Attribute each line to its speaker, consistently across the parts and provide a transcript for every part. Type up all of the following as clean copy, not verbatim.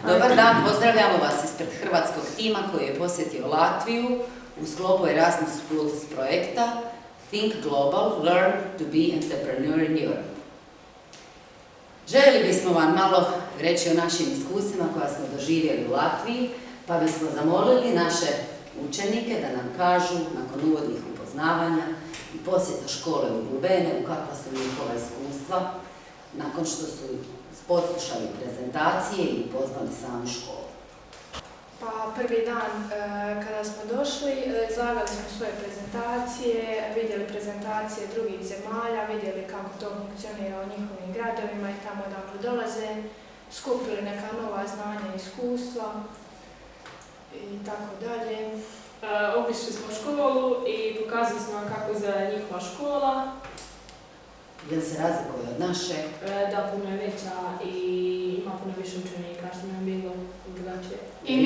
Speaker 1: Dobar dan, pozdravljamo vas ispred hrvatskog tima koji je posjetio Latviju u sklopu Erasmus Plus projekta Think Global, Learn to be Entrepreneur in Europe. Željeli bismo vam malo reći o našim iskustvima koja smo doživjeli u Latviji, pa bismo zamolili naše učenike da nam kažu nakon uvodnih upoznavanja i posjeta škole u Glubene kakva su njihova iskustva nakon što su poslušali prezentacije i upoznali samu školu.
Speaker 2: Pa prvi dan kada smo došli, izlagali smo svoje prezentacije, vidjeli prezentacije drugih zemalja, vidjeli kako to funkcionira u njihovim gradovima i tamo odakle dolaze, skupili neka nova znanja i iskustva i tako dalje.
Speaker 3: Obišli smo školu i pokazali smo vam kako izgleda njihova škola.
Speaker 1: Jel se razlikuje od naše?
Speaker 3: Da, puno je veća i ima puno više učenika što nam je bilo drugačije.
Speaker 4: I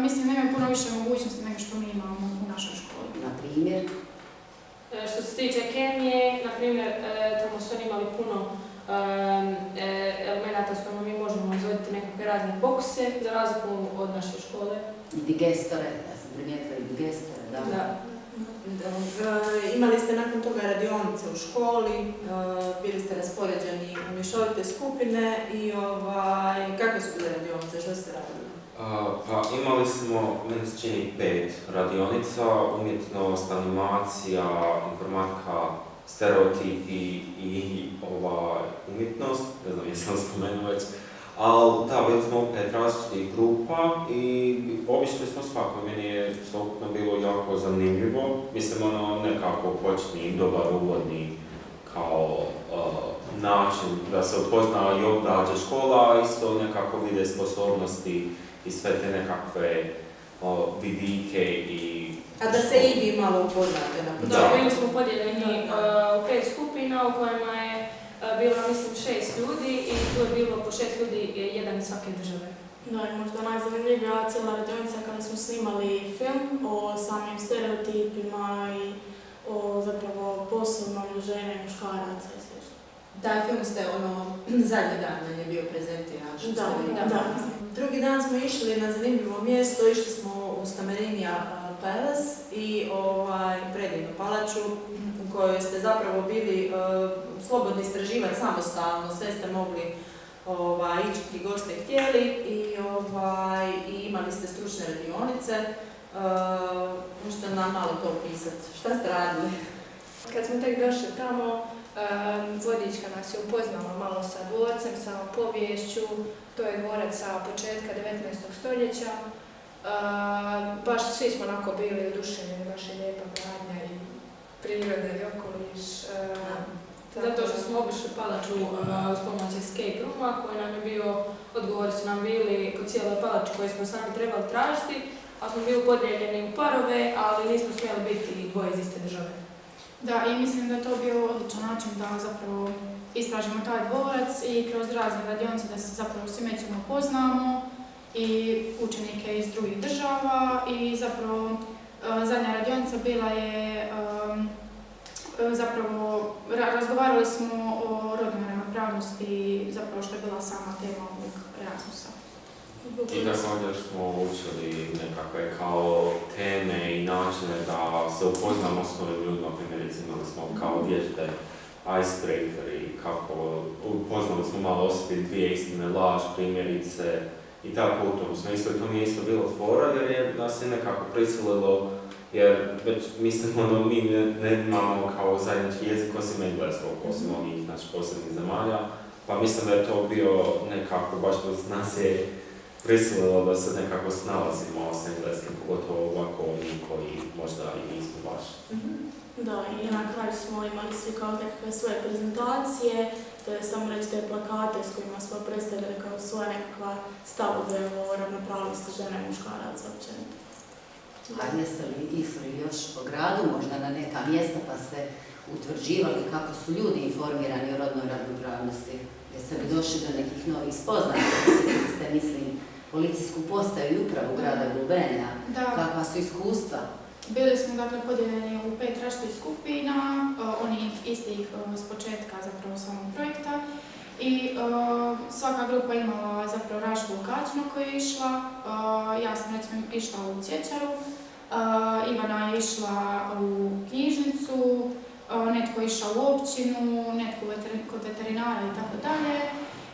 Speaker 4: mislim da imaju puno više mogućnosti nego što mi imamo u našoj školi.
Speaker 1: Na primjer?
Speaker 3: Što se tiče kemije, na primjer, tamo su oni imali puno elemenata s kojima mi možemo izvoditi nekakve razne pokuse, za razliku od naše škole.
Speaker 1: I digestore, ja sam primijetila i digestore, da.
Speaker 5: Imali ste nakon toga radionice u školi, bili ste raspoređeni u mješovite skupine i kakve su bile radionice, što ste radili?
Speaker 6: Pa imali smo, meni se čini, 5 radionica, umjetnost, animacija, informatika, stereotipi i umjetnost, ne znam jesam spomenuo već. Ali da, bili smo u 5 različitih grupa i obišli smo svako. Meni je sveukupno bilo jako zanimljivo. Mislim, nekako početni, dobar, uvodni kao način da se upozna i obdađe škola, a isto nekako vide sposobnosti i sve te nekakve vidike i...
Speaker 5: A da se i vi malo upoznate na početku?
Speaker 3: Da, bili smo podijeljeni u 5 skupina u kojima je bilo, mislim, 6 ljudi i tu je bilo po 6 ljudi, jedan iz svake države.
Speaker 7: Da, i možda najzanimljivija cijela radionica kada smo snimali film o samim stereotipima i o zapravo poslovnom žene i muškaraca i sl.
Speaker 5: Taj film ste zadnji dan je bio prezentiran.
Speaker 7: Da.
Speaker 5: Drugi dan smo išli na zanimljivo mjesto, išli smo u Stamerinija Palace i predivnu palaču u kojoj ste zapravo bili slobodni istraživati samostalno, sve ste mogli ići gdje god ste htjeli i imali ste stručne radionice. Možete nam malo to opisati. Šta ste radili?
Speaker 2: Kad smo tek došli tamo, vodička nas je upoznala malo sa dvorcem, sa poviješću. To je dvorac sa početka 19. stoljeća. Baš svi smo onako bili oduševljeni, baš je lijepa gradnja i priroda i okoliš.
Speaker 3: Zato što smo obišli palaču uz pomoć escape rooma koji nam je bio, odgovori su nam bili po cijeloj palači koje smo sami trebali tražiti, ali smo bili podijeljeni u parove, ali nismo smjeli biti dvoje iz iste države.
Speaker 4: Da, i mislim da je to bio odličan način da zapravo istražimo taj dvorac i kroz razne radionice da se zapravo svi međusobno poznamo i učenike iz drugih država i zapravo zadnja radionica bila je zapravo razgovarali smo o rodnoj ravnopravnosti, zapravo što je bila sama tema ovog Erasmusa.
Speaker 6: I također smo učili nekakve kao teme i načine da se upoznamo s novim ljudima, primjerice imali smo kao vježbe icebreaker i kako upoznali smo malo osobi dvije istine, laž, primjerice i tako u tom smislu. I to mi je isto bilo fora jer je nas je nekako prisililo jer već mislim mi ne imamo kao zajednički jezik osim engleskog, osim onih posebnih zemalja, pa mislim da je to bio nekako baš da nas je prisililo da se nekako snalazimo s engleskim, pogotovo ovako oni koji možda i nismo baš.
Speaker 7: Da, i na kraju smo imali svi kao nekakve svoje prezentacije, to je samo reći te plakate s kojima smo predstavili kao svoje nekakva stavove o ravnopravnosti žene i muškaraca općenito.
Speaker 1: A jeste li išli još po gradu, možda na neka mjesta pa ste utvrđivali kako su ljudi informirani o rodnoj ravnopravnosti? Jeste li došli do nekih novih spoznaja? Posjetili ste, mislim, policijsku postaju i upravu grada Glubena. Kakva su iskustva?
Speaker 4: Bili smo dakle podijeljeni u 5 različitih skupina, onih istih s početka zapravo samog projekta. I svaka grupa imala zapravo različitu prezentaciju na koju je išla. Ja sam recimo išla u cvjećaru, Ivana je išla u knjižnicu, netko je išao u općinu, netko kod veterinara i tako dalje.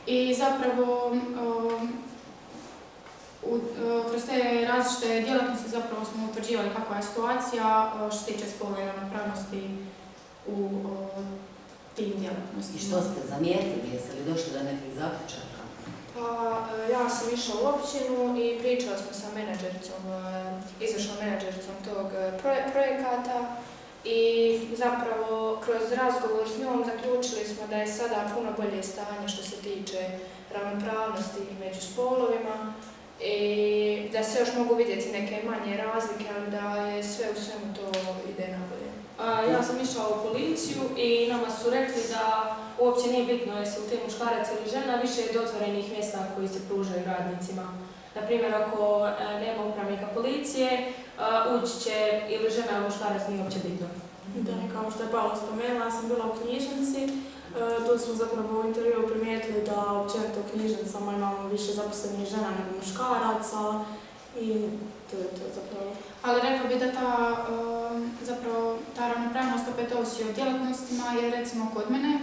Speaker 4: I zapravo kroz te različite djelatnosti zapravo smo utvrđivali kakva je situacija što se tiče spolne ravnopravnosti u tim djelatnostima.
Speaker 1: I što ste zamijetili, jeste li došli do nekih zaključaka?
Speaker 2: Pa, ja sam išla u općinu i pričala smo sa menadžericom, izvršnom menadžericom tog projekata i zapravo kroz razgovor s njom zaključili smo da je sada puno bolje stanje što se tiče ravnopravnosti među spolovima i da se još mogu vidjeti neke manje razlike, ali da je sve u svemu to ide nabolje.
Speaker 3: Ja sam išla u policiju i nama su rekli da uopće nije bitno je se u te muškarac ili žena, više je do otvorenih mjesta koji se pružaju radnicima. Naprimjer, ako nema upravnika policije, ući će ili žena ili muškarac, nije uopće bitno.
Speaker 7: Da, kao što je Paula spomenula, ja sam bila u knjižnici. Tu smo zapravo u intervjuu primijetili da općenito u knjižnicama imamo više zaposlenih žena nego muškaraca i to je to zapravo.
Speaker 4: Ali rekla bi da ta ravnopravnost opet ovisi o djelatnostima, jer recimo kod mene,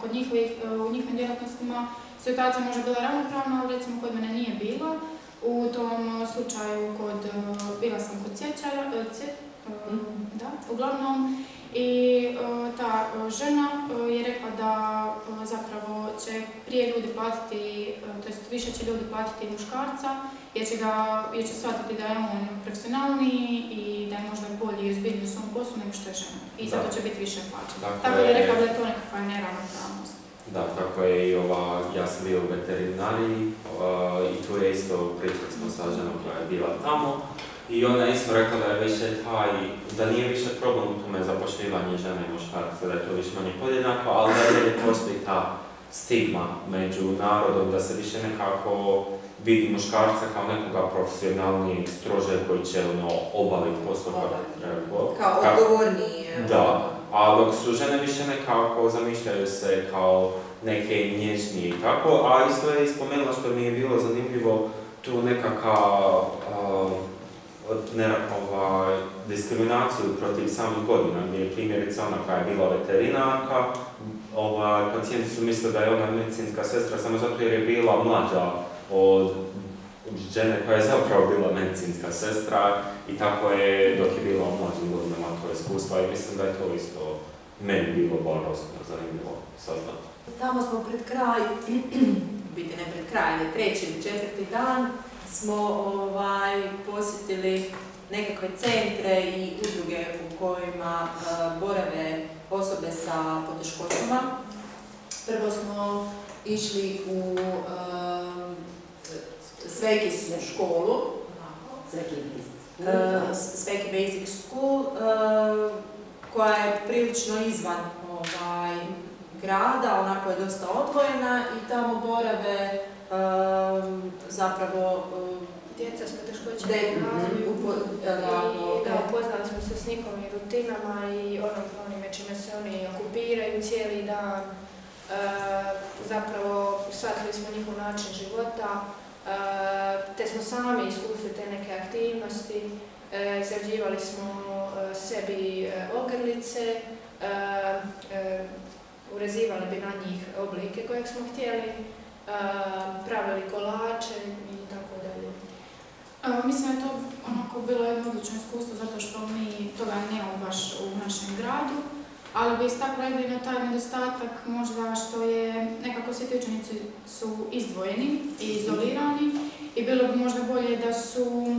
Speaker 4: u njihovim djelatnostima, situacija možda bila ravnopravna, ali recimo kod mene nije bila. U tom slučaju bila sam kod cvjećara, uglavnom, i ta žena je rekla da zapravo će prije ljudi platiti, to jest više će ljudi platiti muškarca, jer će shvatiti da je on profesionalniji i da je možda bolji i ozbiljniji u svom poslu nego što je žena. I zato će biti više plaćen. Tako da je rekla da je to nekakva neravnopravnost.
Speaker 6: Da, tako je i ja sam bio u veterinariji i tu je isto pričali smo sa ženom koja je bila tamo. I ona je isto rekla da je više da nije više problem u tome zapošljivanje žena i muškarca, da je to više manje podjednako, ali da je postoji ta stigma među narodom, da se više nekako vidi muškarca kao nekoga profesionalnijeg, strože koji će obaviti posao kako treba.
Speaker 5: Kao odgovorniji.
Speaker 6: Da, a dok su žene više nekako zamišljaju se kao neke nježnije i tako, a isto je spomenula što mi je bilo zanimljivo tu nekakav diskriminaciju protiv samih godina, gdje je primjerica ona koja je bila veterinarka, pacijenti su mislili da je ona medicinska sestra samo zato jer je bila mlađa od žene koja je zapravo bila medicinska sestra i tako je dok je bila u mlađim godinama to iskustva i mislim da je to isto meni bilo bolostno zanimljivo saznati.
Speaker 5: Tamo smo pred kraj, biti ne pred kraj, ali 3. ili 4. dan, smo posjetili nekakve centre i udruge u kojima borave osobe sa poteškoćama. Prvo smo išli u Svekis školu, Sveki Basic School, koja je prilično izvan grada, onako je dosta odvojena i tamo borave zapravo
Speaker 2: djeca s poteškoćama u razvoju i upoznali smo se s njihovim rutinama i onime čime se oni okupiraju cijeli dan. Zapravo shvatili smo njihov način života, te smo sami iskusili te neke aktivnosti, izrađivali smo sebi ogrlice, urezivali bi na njih oblike kojeg smo htjeli, pravili kolače i tako dalje.
Speaker 4: Mislim da je to onako bilo jedno odlično iskustvo zato što mi toga nemamo baš u našem gradu, ali bi istakla i na taj nedostatak možda što je nekako svi ti učenici su izdvojeni i izolirani i bilo bi možda bolje da su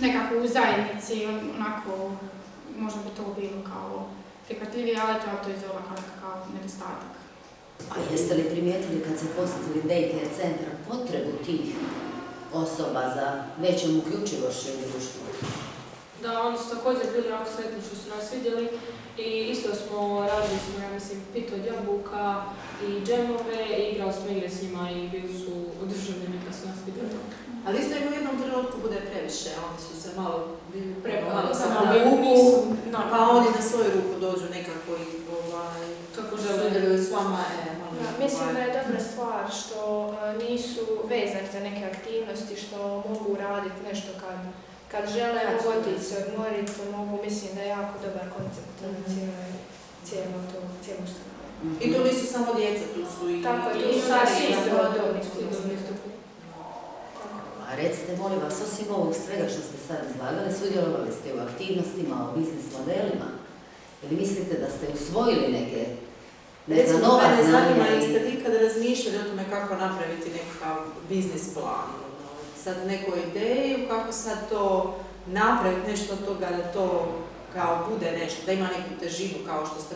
Speaker 4: nekako u zajednici, onako možda bi to bilo kao prihvatljivije, ali to je izolirano kao nekakav nedostatak.
Speaker 1: A jeste li primijetili kad ste posjetili daycare centra potrebu tih osoba za većom uključivošću u društvu?
Speaker 3: Da, oni su također bili jako sretni što su nas vidjeli i isto smo radili ja mislim, pito od jabuka i džemove i igrali smo igre s njima i bili su oduševljeni kad su nas vidjeli.
Speaker 5: Ali isto im u jednom trenutku bude previše, oni su se malo
Speaker 3: prepadali
Speaker 5: pa oni na svoju ruku dođu nekako i
Speaker 3: kako
Speaker 5: sudjeluju s vama.
Speaker 2: Mislim da je dobra stvar što nisu vezani za neke aktivnosti, što mogu raditi nešto kad žele, mogu otići se odmoriti, mogu, mislim da je jako dobar koncept cijelu ustanovu.
Speaker 5: I to nisu samo djeca, tu su i...
Speaker 2: Tako, tu su svi rodovni stupi.
Speaker 1: A recite, molim vas, osim ovog svega što ste sad izlagali, sudjelovali ste u aktivnostima, o biznis modelima. Ili mislite da ste usvojili neka nova znanja?
Speaker 5: Jeste li ikada razmišljali o tome kako napraviti nekakav biznis plan? Sad neku ideju, kako sad to napraviti, nešto od toga da to kao bude nešto, da ima neku težinu kao što ste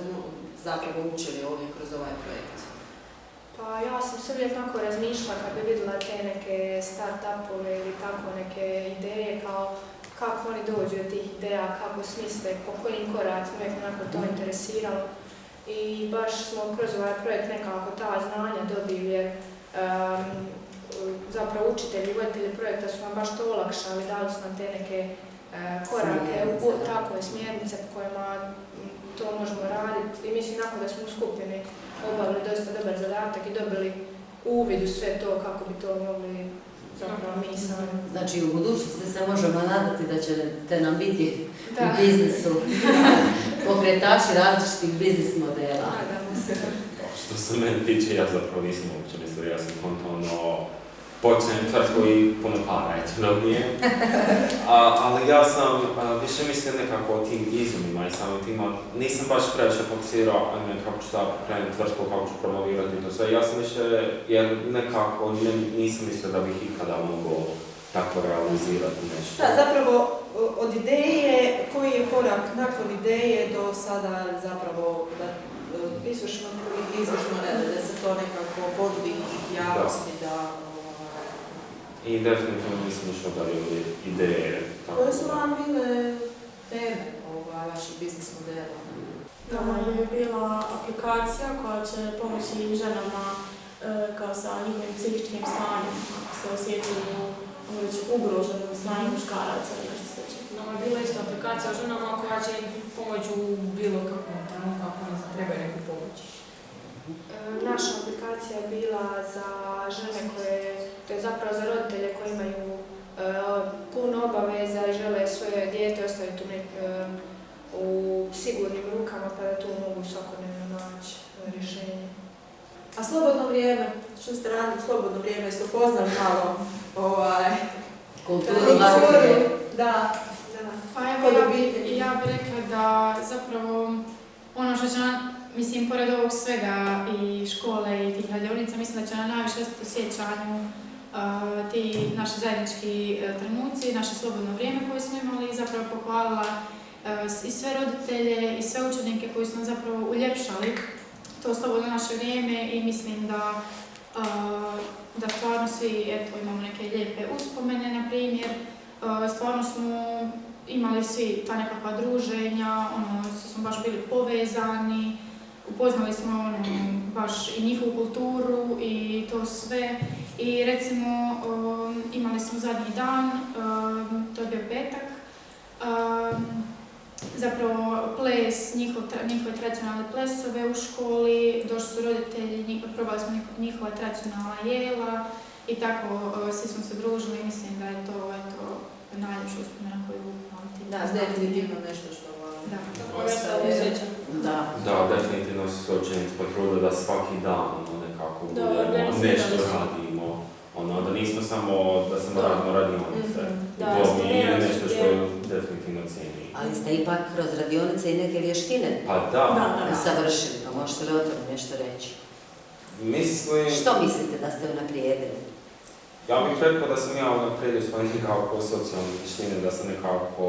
Speaker 5: zapravo učili ovdje kroz ovaj projekt?
Speaker 2: Pa ja sam se uvijek tako razmišljala kad bi vidjela te neke start-upove ili tako neke ideje, kao kako oni dođu do tih ideja, kako smisle, po kojim koracima, uvijek onako to interesiralo. I baš smo kroz ovaj projekt nekako ta znanja dobili, jer zapravo učitelji i voditelji projekta su nam baš to olakšali, dali su nam te neke korake, takve smjernice po kojima to možemo raditi. I mislim nakon da smo u skupini obavili dosta dobar zadatak i dobili uvid u sve to kako bi to mogli zapravo mi sami.
Speaker 1: Znači u budućnosti se možemo nadati da ćete nam biti u biznisu pokretači različitih biznis modela.
Speaker 6: Što se mene tiče, ja zapravo nisam uopće mislio, ja sam kontono počnem tvrtku i puno para, eto dobije. Ali ja sam više mislio nekako o tim izumima i samim tima, nisam baš previše fokusirao kako ću da pokrenem tvrtku, kako ću promovirati to sve. Ja sam više, jer nekako nisam mislio da bih ikada mogao tako realizirati nešto.
Speaker 5: Da, zapravo od ideje, koji je korak nakon ideje do sada zapravo da izvršno da se to nekako ponudi javnosti da...
Speaker 6: I definitivno nisam išao da je ideje.
Speaker 5: Koje su vam bile teme vaših biznis modela?
Speaker 7: Nama je bila aplikacija koja će pomoći ženama kao sa njihovim psihičkim stanjem, ako se osjećaju ugroženim stanjem muškaraca ili nešto slično.
Speaker 3: Nama je bila isto aplikacija o ženama koja će im pomoći u bilo kakvom trenutku ako ne trebaju neku pomoć.
Speaker 2: Naša aplikacija je bila za žene koje, to je zapravo za roditelje koji imaju puno obaveza i žele svoje dijete ostaviti u sigurnim rukama pa da tu mogu svakodnevno naći rješenje.
Speaker 5: A slobodno vrijeme, što ste radili u slobodno vrijeme, jeste upoznali malo
Speaker 1: kulturu Latvije?
Speaker 5: Da.
Speaker 4: Pa evo, ja bih rekla da zapravo ono što će nam, mislim, pored ovog svega i škole i tih radionica, mislim da će nam najviše ostati u sjećanju ti naši zajednički trenuci, naše slobodno vrijeme koje smo imali i zapravo pohvalila i sve roditelje i sve učenike koji su nam zapravo uljepšali to slobodno naše vrijeme i mislim da stvarno svi imamo neke lijepe uspomene, na primjer. Stvarno smo imali svi ta nekakva druženja, svi smo baš bili povezani, upoznali smo baš i njihovu kulturu i to sve. I recimo imali smo zadnji dan, to je bio petak, zapravo ples, njihove tradicionalne plesove u školi, došli su roditelji, probali smo njihova tradicionalna jela i tako svi smo se družili i mislim da je to najljepša uspomena koju pamtim.
Speaker 5: Da, definitivno nešto što
Speaker 6: Da, definitivno su se učenici potrudili da svaki dan nekako budemo, nešto radimo. Da nismo samo da samo radimo radionice. To mi je nešto što definitivno cijenim.
Speaker 1: Ali ste ipak kroz radionice i neke vještine savršili, pa možete li o tome nešto reći?
Speaker 6: Mislim...
Speaker 1: Što mislite da ste unaprijedili?
Speaker 6: Ja bih rekao da sam ja unaprijedio svoje nekako socijalne vještine, da sam nekako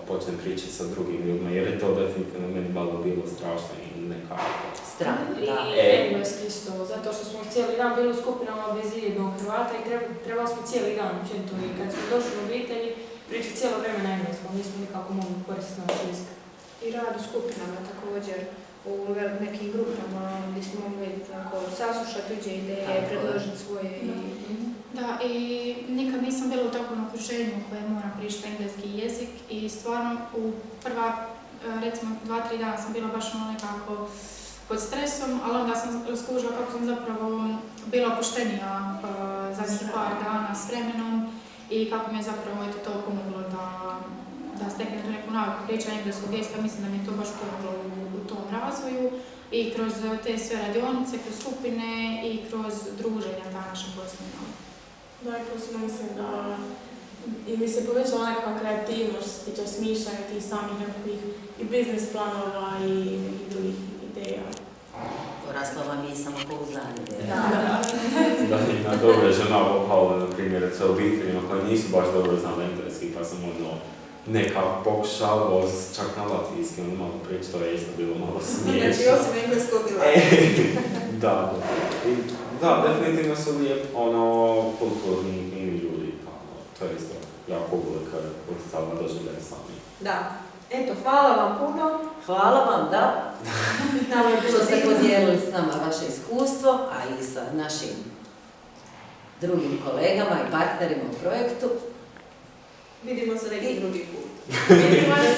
Speaker 6: počnem pričati sa drugim ljudima, jer je to definitivno meni malo bilo strašno i nekako.
Speaker 1: Strano, da.
Speaker 3: I engleski isto, zato što smo cijeli dan bili u skupinama bez jednog Hrvata i trebali smo cijeli dan učiniti i kad smo došli u obitelji pričati cijelo vrijeme na engleskom, nismo nikako mogli koristiti naš jezik.
Speaker 2: I rad u skupinama također, u nekim grupama gdje smo mogli saslušati tuđe ideje, predložiti svoje.
Speaker 4: Da, i nikad nisam bila u takvom okruženju koje mora pričati engleski jezik i stvarno u prva, recimo 2-3 dana sam bila baš nekako pod stresom, ali onda sam skužila kako sam zapravo bila opuštenija zadnjih par dana s vremenom i kako mi je zapravo to pomoglo da steknem tu neku naviku pričanja engleskog jezika. Mislim da mi je to baš pomoglo u tom razvoju i kroz te sve radionice, kroz skupine i kroz druženja ta naša koja smo imali.
Speaker 7: Da, i posebno mislim da i mi se povećala nekakva kreativnost, tiče smišljanja tih samih nekakvih i biznis planova i drugih ideja.
Speaker 1: Porasla vam je i samopouzdanje.
Speaker 6: Da, jedna dobra žena pohvala, na primjer, sa obiteljima koje nisu baš dobro znali engleski, pa sam nekako pokušavao čak na latvijski, malo prič, to je isto bilo malo smiješno.
Speaker 5: Znači, osim engleskog i
Speaker 6: Da, da, definitivno su lijep, kulturni i ljudi, to je isto jako velika utjecala doživljaja sami.
Speaker 5: Da. Eto, hvala vam puno.
Speaker 1: Hvala vam, da, što ste podijelili s nama vaše iskustvo, a i sa našim drugim kolegama i partnerima u projektu.
Speaker 5: Vidimo se neki drugi put.
Speaker 7: Vidimo se.